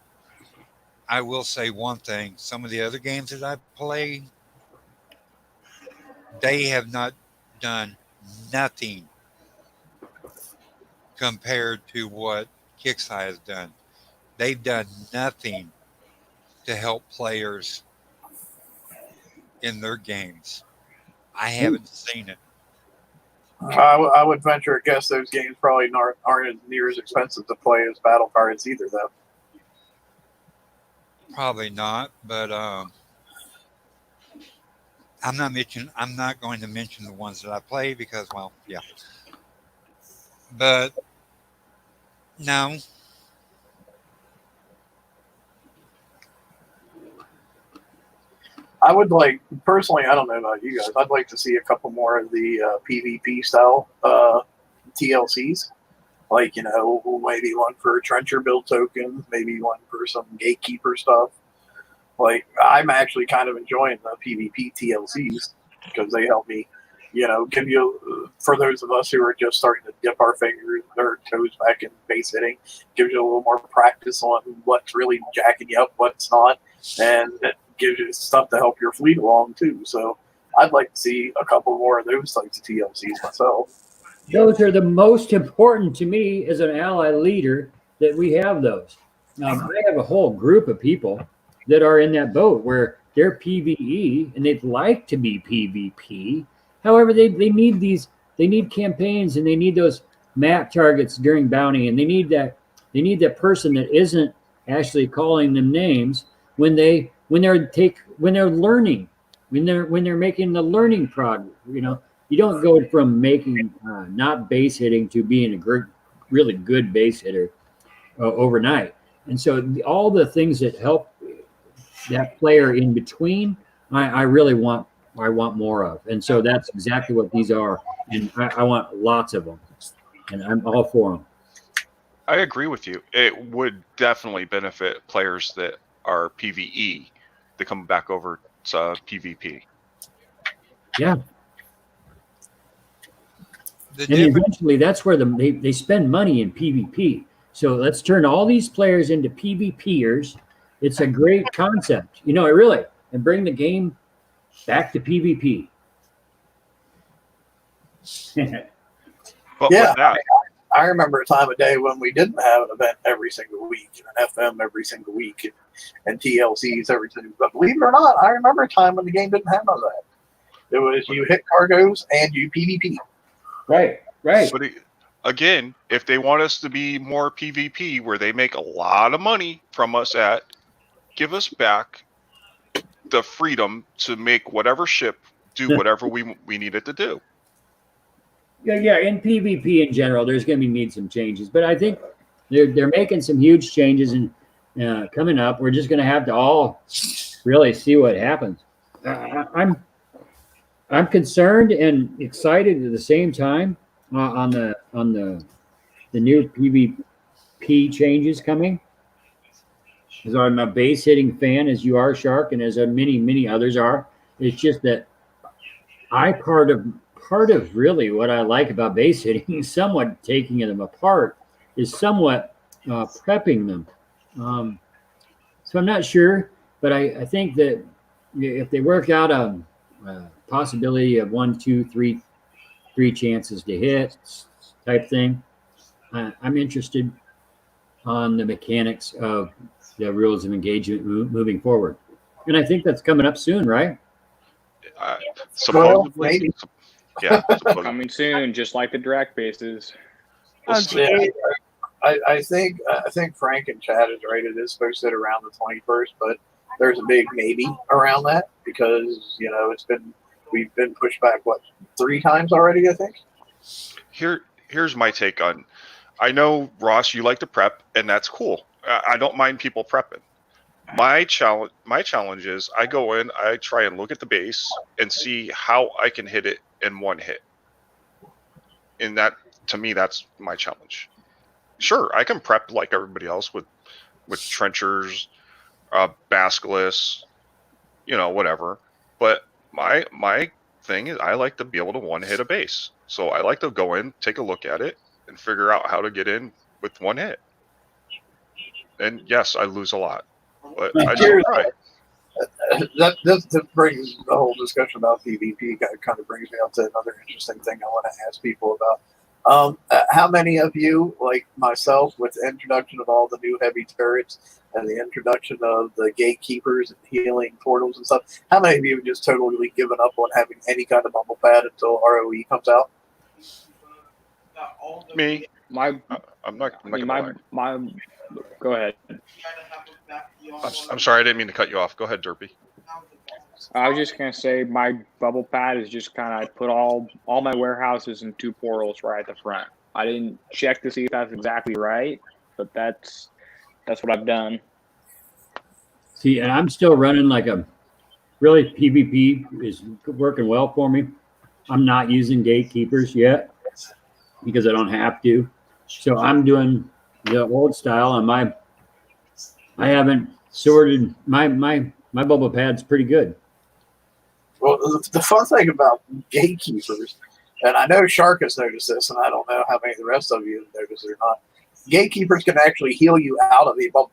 I will say one thing. Some of the other games that I play, they have not done nothing compared to what Kixeye has done. They've done nothing to help players in their games. I haven't seen it. I would venture a guess those games probably aren't near as expensive to play as battle cards either, though. Probably not, but I'm not going to mention the ones that I play because, well, yeah. But no. I would like, personally, I don't know about you guys, I'd like to see a couple more of the PvP style TLCs. Like, you know, maybe one for trencher build tokens, maybe one for some gatekeeper stuff. Like, I'm actually kind of enjoying the PvP TLCs because they help me, you know, give you, for those of us who are just starting to dip our fingers or toes back in base hitting, gives you a little more practice on what's really jacking you up, what's not, and it gives you stuff to help your fleet along too. So I'd like to see a couple more of those types of TLCs myself. Those are the most important to me as an ally leader, that we have those. I have a whole group of people that are in that boat where they're PvE and they'd like to be PvP. However, they need campaigns and they need those map targets during bounty, and they need that person that isn't actually calling them names when they're learning, when they're making the learning progress. You know, you don't go from making not base hitting to being a really good base hitter overnight. And so all the things that help that player in between, I really want more of. And so that's exactly what these are. And I want lots of them. And I'm all for them. I agree with you. It would definitely benefit players that are PvE to come back over to PvP. Yeah. And eventually that's where they spend money in PvP. So let's turn all these players into PvPers. It's a great concept, you know, and bring the game back to PvP. But Yeah, with that, I remember a time of day when we didn't have an event every single week, and an FM every single week, and TLCs every single. But believe it or not, I remember a time when the game didn't have none of that. It was you hit cargoes and you PvP. Right. but again, if they want us to be more PvP, where they make a lot of money from us give us back the freedom to make whatever ship do whatever we need it to do. Yeah. In PvP in general, there's going to need some changes, but I think they're making some huge changes and coming up. We're just going to have to all really see what happens. I'm concerned and excited at the same time on the new PvP changes coming. As I'm a base hitting fan, as you are, Shark, and as many others are. It's just that part of really what I like about base hitting is somewhat taking them apart, is somewhat prepping them. So I'm not sure, but I think that if they work out a possibility of 1, 2, 3, 3 chances to hit type thing, I'm interested on the mechanics of the rules of engagement moving forward. And I think that's coming up soon, right? Well, Supposedly, maybe. yeah. Supposedly. Coming soon, just like the direct bases. Oh, Yeah, geez. I think Frank and Chad is right. It is supposed to hit around the 21st, but there's a big maybe around that because we've been pushed back 3 times already. I think. Here's my take on. I know Ross, you like to prep, and that's cool. I don't mind people prepping. My challenge is I go in, I try and look at the base and see how I can hit it in one hit. And that, to me, that's my challenge. Sure, I can prep like everybody else with trenchers, basilisk, whatever. But my thing is I like to be able to one hit a base. So I like to go in, take a look at it, and figure out how to get in with one hit. And yes, I lose a lot, but I still try. That brings the whole discussion about PvP kind of brings me up to another interesting thing I want to ask people about. How many of you, like myself, with the introduction of all the new heavy turrets and the introduction of the gatekeepers and healing portals and stuff, how many of you have just totally given up on having any kind of bubble pad until ROE comes out? Me, My, I'm not I mean, gonna lie. go ahead. I'm sorry, I didn't mean to cut you off. Go ahead, Derpy. I was just gonna say my bubble pad is just kind of I put all my warehouses in 2 portals right at the front. I didn't check to see if that's exactly right, but that's what I've done. See, and I'm still running like really PvP is working well for me. I'm not using gatekeepers yet because I don't have to. So I'm doing the old style, and I haven't sorted my bubble pad's pretty good. Well, the fun thing about gatekeepers, and I know Shark has noticed this, and I don't know how many of the rest of you have noticed it or not. Gatekeepers can actually heal you out of a bubble.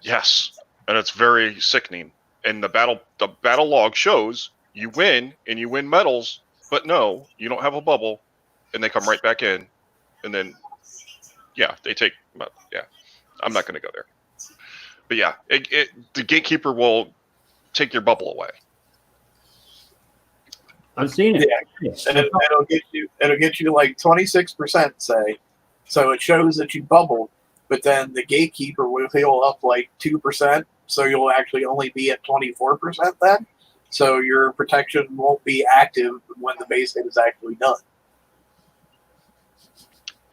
Yes, and it's very sickening. And the battle log shows you win and you win medals, but no, you don't have a bubble, and they come right back in, and then they take. Yeah, I'm not going to go there. But yeah, the gatekeeper will take your bubble away. I've seen it. Yeah, and it'll get you like 26%, say. So it shows that you bubbled, but then the gatekeeper will heal up like 2%, so you'll actually only be at 24% then. So your protection won't be active when the base hit is actually done.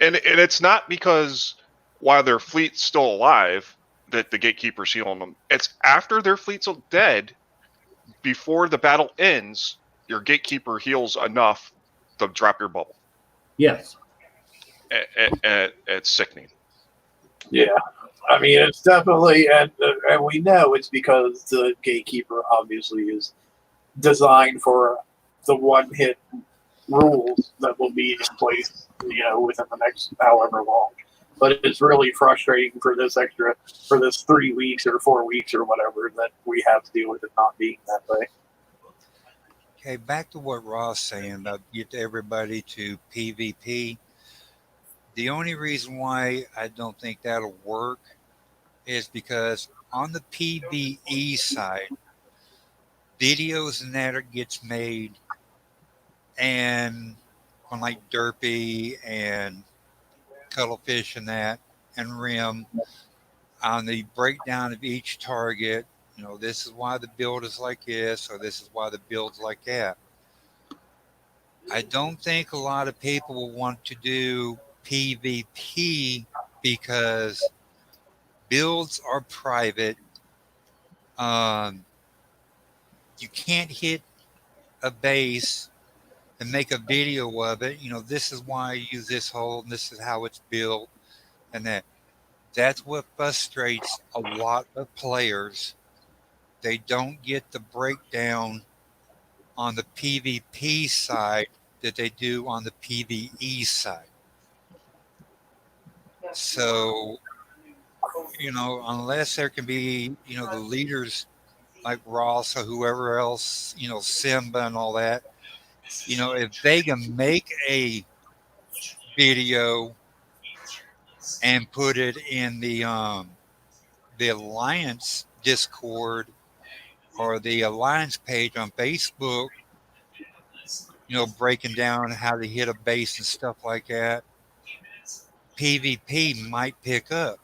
And it's not because while their fleet's still alive that the gatekeeper's healing them. It's after their fleet's dead, before the battle ends, your gatekeeper heals enough to drop your bubble. Yes. It's sickening. Yeah. I mean, it's definitely, and we know it's because the gatekeeper obviously is designed for the one-hit rules that will be in place, within the next however long. But it's really frustrating for this 3 weeks or 4 weeks or whatever that we have to deal with it not being that way. Okay, back to what Ross saying about get everybody to PvP. The only reason why I don't think that'll work is because on the PvE side, videos and that gets made, and on like Derpy and Cuttlefish and that, and Rim, on the breakdown of each target, this is why the build is like this, or this is why the build's like that. I don't think a lot of people will want to do PvP because builds are private. You can't hit a base and make a video of it. This is why I use this hole, and this is how it's built, and that. That's what frustrates a lot of players. They don't get the breakdown on the PvP side that they do on the PvE side. So, unless there can be, the leaders like Ross or whoever else, Simba and all that, if they can make a video and put it in the Alliance Discord or the Alliance page on Facebook, breaking down how to hit a base and stuff like that, PvP might pick up.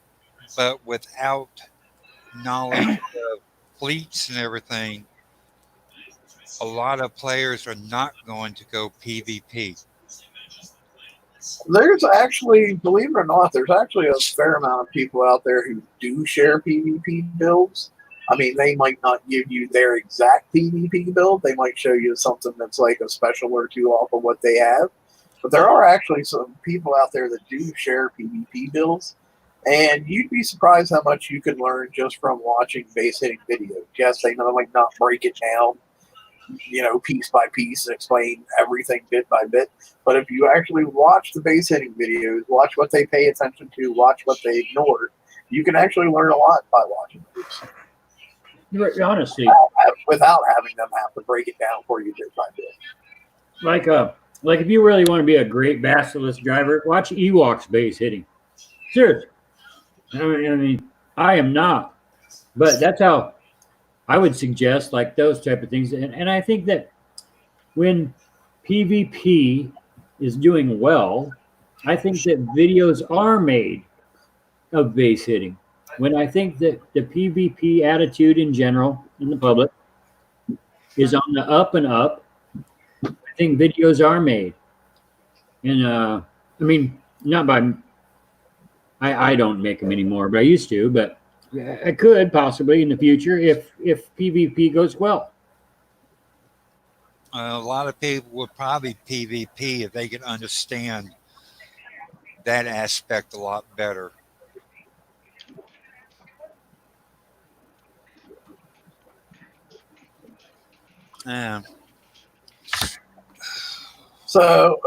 But without knowledge of fleets and everything, a lot of players are not going to go PvP. There's actually, believe it or not, there's actually a fair amount of people out there who do share PvP builds. I mean, they might not give you their exact PvP build. They might show you something that's like a special or two off of what they have. But there are actually some people out there that do share PvP builds. And you'd be surprised how much you can learn just from watching base hitting videos. Yes, they might not break it down, piece by piece and explain everything bit by bit. But if you actually watch the base hitting videos, watch what they pay attention to, watch what they ignore, you can actually learn a lot by watching these. Honestly, without having them have to break it down for you bit by bit. Like if you really want to be a great Basilisk driver, watch Ewok's base hitting. Seriously. I mean, I am not. But that's how I would suggest, like, those type of things. And I think that when PvP is doing well, I think that videos are made of base hitting. When I think that the PvP attitude in general in the public is on the up and up, I think videos are made. And I mean, not by I don't make them anymore, but I used to. But I could possibly in the future if PvP goes well. A lot of people would probably PvP if they could understand that aspect a lot better. So,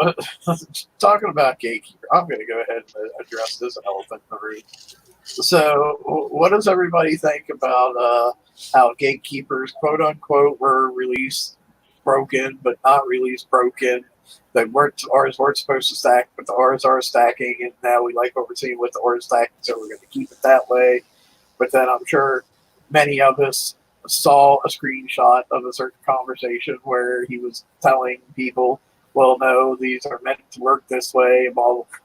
talking about Gatekeeper, I'm going to go ahead and address this elephant in the room. So, what does everybody think about how Gatekeepers, quote unquote, were released broken, but not released broken? The Rs weren't supposed to stack, but the Rs are stacking, and now we like what we're seeing with the Rs stacking, so we're going to keep it that way. But then I'm sure many of us saw a screenshot of a certain conversation where he was telling people, well, no, these are meant to work this way.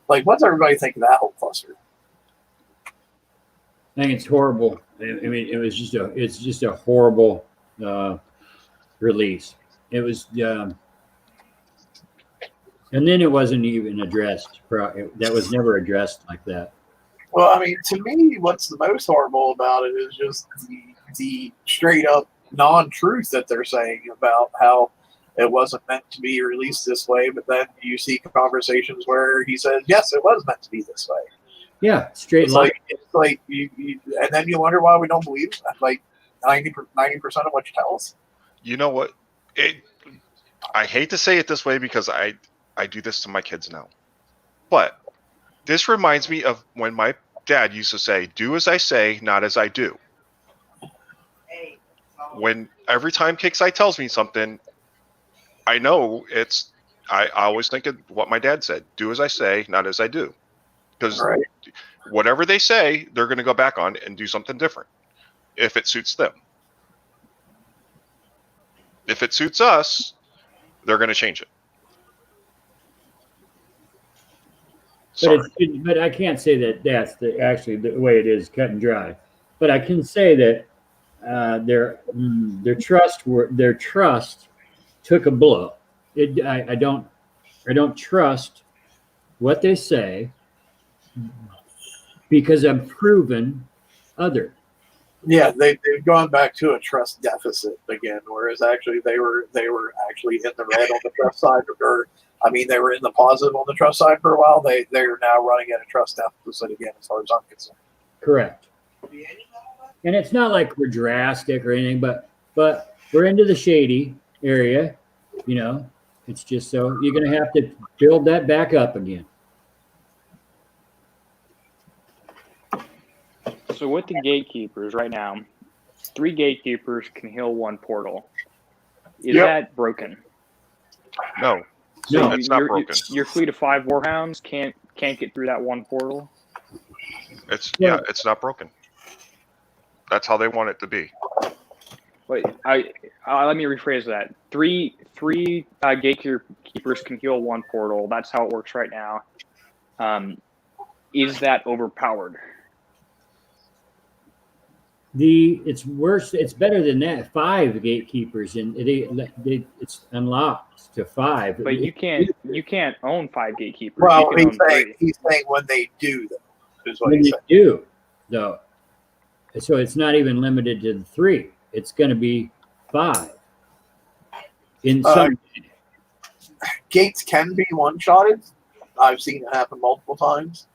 Like, what's everybody think of that whole cluster? I think it's horrible. I mean, it's just a horrible release. It was, and then it wasn't even addressed. That was never addressed like that. Well, I mean, to me, what's the most horrible about it is just the straight up non-truth that they're saying about how it wasn't meant to be released this way, but then you see conversations where he says, yes, it was meant to be this way. Yeah, straight line. It's like you, and then you wonder why we don't believe it. Like 90% of what you tell us. You know what? I hate to say it this way because I do this to my kids now. But this reminds me of when my dad used to say, do as I say, not as I do. When every time Kickside tells me something, I know I always think of what my dad said. Do as I say, not as I do. Because whatever they say, they're going to go back on and do something different if it suits them. If it suits us, they're going to change it. But I can't say that that's actually the way it is, cut and dry. But I can say that their trust took a blow. I don't trust what they say because I'm proven other. Yeah, they've gone back to a trust deficit again, whereas actually they were actually in the red on the trust side, they were in the positive on the trust side for a while. They're now running at a trust deficit again, as far as I'm concerned. Correct. And it's not like we're drastic or anything, but we're into the shady area, It's just so you're going to have to build that back up again. So with the gatekeepers right now, 3 gatekeepers can heal 1 portal. Is Yep. that broken? No, No, it's not broken. Your fleet of 5 warhounds can't get through that 1 portal. It's Yeah. it's not broken. That's how they want it to be. Wait, let me rephrase that. Three gatekeepers can heal 1 portal. That's how it works right now. Is that overpowered? It's worse. It's better than that. 5 gatekeepers, and it's unlocked to 5. But you can't own 5 gatekeepers. Well, you can own 3. he's saying when they do, though, is what When he's you saying. do, though, so it's not even limited to the 3. It's going to be 5. In some, Gates can be one-shotted. I've seen it happen multiple times.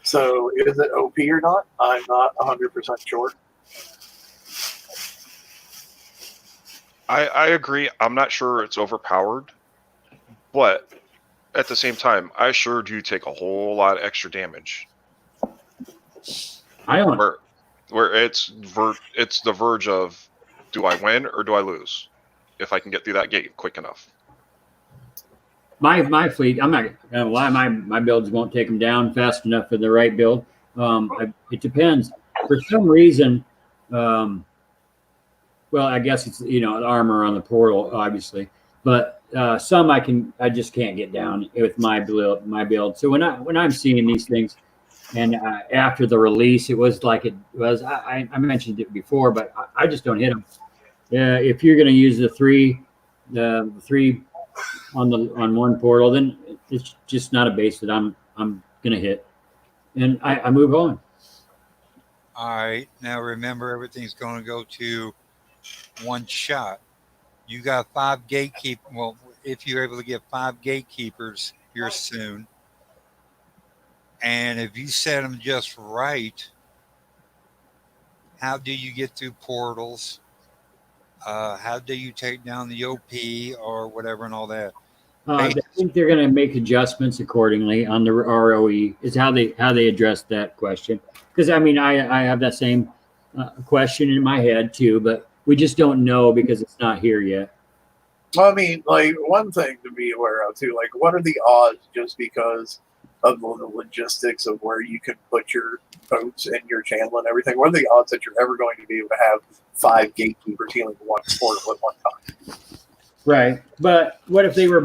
So is it OP or not? I'm not 100% sure. I agree. I'm not sure it's overpowered, but at the same time, I sure do take a whole lot of extra damage. I don't. Where it's the verge of, do I win or do I lose? If I can get through that gate quick enough. My fleet, I'm not gonna lie, my builds won't take them down fast enough for the right build. It depends. For some reason, well, I guess it's armor on the portal, obviously, but some I just can't get down with my build. So when I'm seeing these things, and after the release, it was like it was. I mentioned it before, but I just don't hit them. If you're going to use the three on 1 portal, then it's just not a base that I'm gonna hit, and I move on. All right. Now remember, everything's going to go to 1 shot. You got 5 gatekeepers. Well, if you're able to get 5 gatekeepers here soon, and if you set them just right, how do you get through portals? How do you take down the OP or whatever and all that? I think they're going to make adjustments accordingly on the ROE. Is how they address that question. Because I have that same question in my head too, but we just don't know because it's not here yet. Well, I mean, like, one thing to be aware of too, like, what are the odds just because of the logistics of where you can put your boats and your channel and everything? What are the odds that you're ever going to be able to have 5 gatekeepers healing 1 portal at one time? Right, but what if they were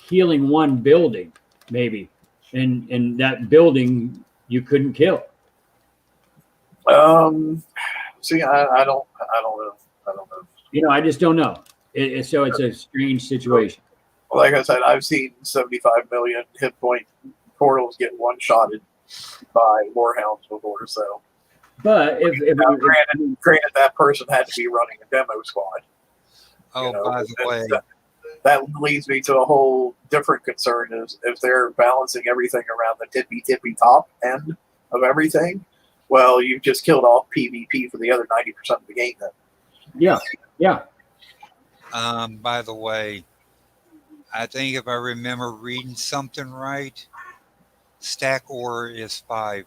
healing 1 building, maybe, and that building you couldn't kill? See, I don't know. I just don't know. So it's a strange situation. Like I said, I've seen 75 million hit point portals get one-shotted by Warhounds before. So, but if granted, that person had to be running a demo squad. Oh, by the way, that leads me to a whole different concern: is if they're balancing everything around the tippy top end of everything. Well, you've just killed off PvP for the other 90% of the game. Then, yeah. By the way, I think if I remember reading something right, stack order is 5.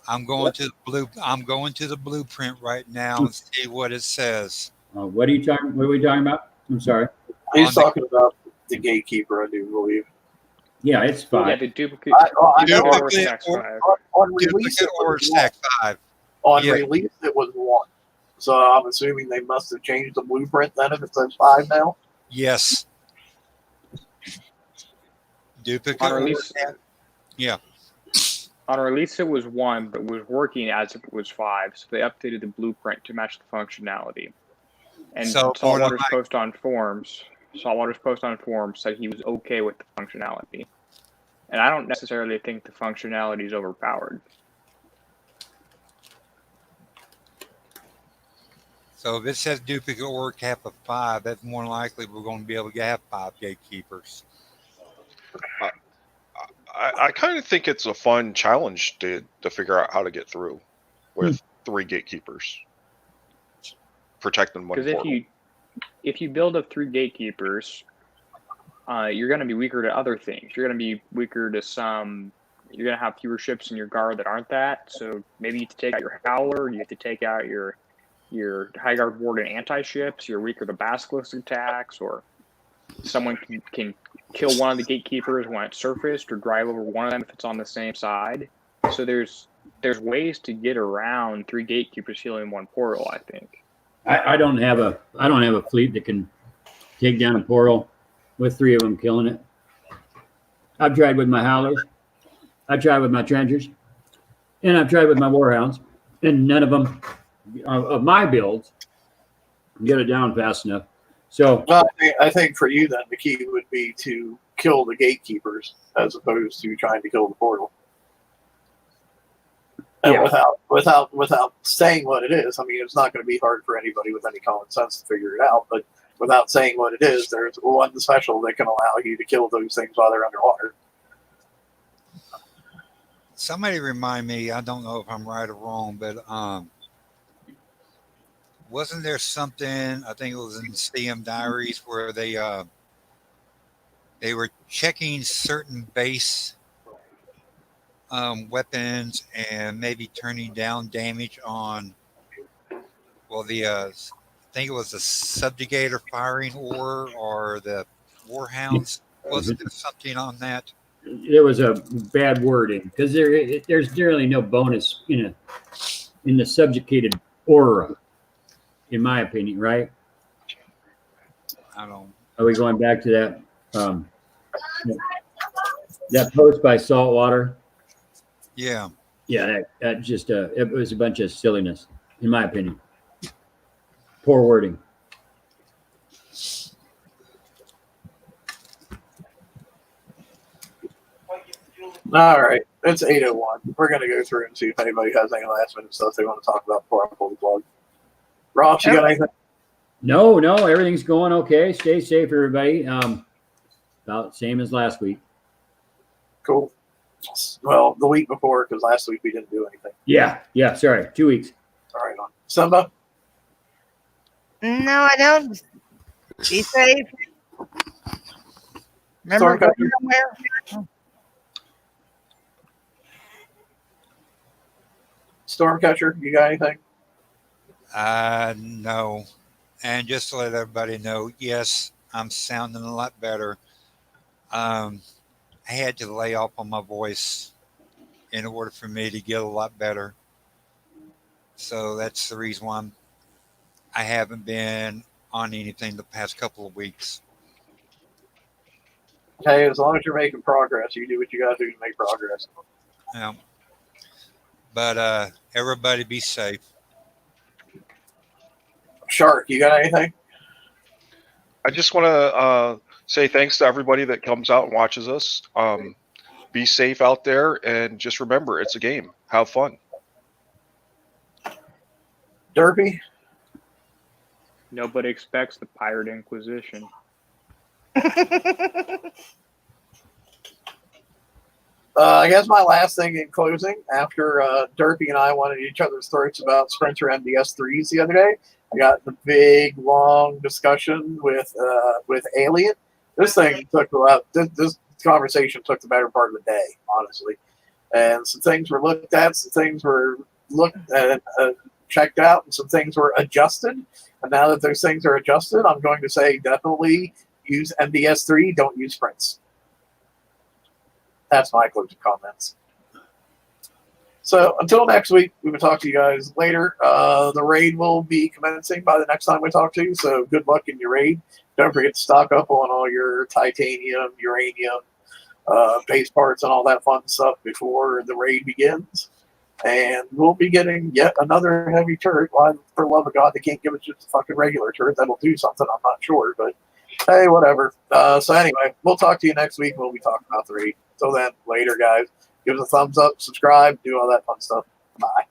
I'm going to the blueprint right now and see what it says. What are we talking about? I'm sorry. he's talking about the gatekeeper, I do believe. Yeah, it's 5. Yeah, the duplicate. I know Duplicate on release Duplicate or stack 5. On Yeah. release, it was 1. So I'm assuming they must have changed the blueprint then if it says 5 now. Yes. Duplicate On or release, yeah. on release it was 1, but was working as if it was 5. So they updated the blueprint to match the functionality. And So, Saltwater's post on forums said he was okay with the functionality. And I don't necessarily think the functionality is overpowered. So if it says duplicate or cap of 5, that's more likely we're going to be able to have 5 gatekeepers. I kind of think it's a fun challenge to figure out how to get through with 3 gatekeepers, protecting 1 Because portal. if you build up 3 gatekeepers, you're going to be weaker to other things. You're going to be weaker to some you're gonna have fewer ships in your guard that aren't that. So maybe you have to take out your Howler, you have to take out your High Guard Warden anti-ships, your weaker the Basilisk attacks, or someone can kill one of the gatekeepers when it's surfaced, or drive over one of them if it's on the same side. So there's ways to get around 3 gatekeepers healing 1 portal, I think. I don't have a fleet that can take down a portal with 3 of them killing it. I've tried with my Howlers, I've tried with my Trenchers, and I've tried with my Warhounds, and none of them of my builds get it down fast enough. So I think for you then the key would be to kill the gatekeepers as opposed to trying to kill the portal. And Yeah. without saying what it is, I mean, it's not going to be hard for anybody with any common sense to figure it out. But without saying what it is, there's one special that can allow you to kill those things while they're underwater. Somebody remind me, I don't know if I'm right or wrong, but wasn't there something, I think it was in CM Diaries, where they were checking certain base weapons and maybe turning down damage on, well, I think it was the subjugator firing or the warhounds. Wasn't there something on that? there was a bad wording because there's generally no bonus in the subjugated aura, in my opinion, right? I don't. Are we going back to that post by Saltwater? Yeah. Yeah, that just it was a bunch of silliness, in my opinion. Poor wording. All right, it's 8:01. We're going to go through and see if anybody has any last minute stuff they want to talk about before I pull the plug. Ross, you got anything? No, everything's going okay. Stay safe, everybody. About same as last week. Cool. Well, the week before, because last week we didn't do anything. Yeah. Sorry, 2 weeks. All right, on Simba. No, I don't. Be safe. Remember, Stormcatcher. go somewhere. Stormcatcher, you got anything? No. And just to let everybody know, yes, I'm sounding a lot better. I had to lay off on my voice in order for me to get a lot better. So that's the reason why I haven't been on anything the past couple of weeks. Hey, as long as you're making progress, you do what you got to do to make progress. Yeah. But everybody be safe. Shark, you got anything? I just want to say thanks to everybody that comes out and watches us. Be safe out there, and just remember, it's a game. Have fun. Derpy? Nobody expects the Pirate Inquisition. I guess my last thing in closing, after Derpy and I wanted each other's throats about Sprinter MDS3s the other day, I got in a big, long discussion with Alien. This thing took about this conversation took the better part of the day, honestly. And some things were looked at, some things were looked at, checked out, and some things were adjusted. And now that those things are adjusted, I'm going to say definitely use MDS3, don't use Sprints. That's my closing comments. So until next week, we will talk to you guys later. The raid will be commencing by the next time we talk to you. So good luck in your raid. Don't forget to stock up on all your titanium, uranium, base parts, and all that fun stuff before the raid begins. And we'll be getting yet another heavy turret. Well, for the love of God, they can't give us just a fucking regular turret. That'll do something. I'm not sure, but hey, whatever. So anyway, we'll talk to you next week when we talk about the raid. Till then, later, guys. Give us a thumbs up, subscribe, do all that fun stuff. Bye.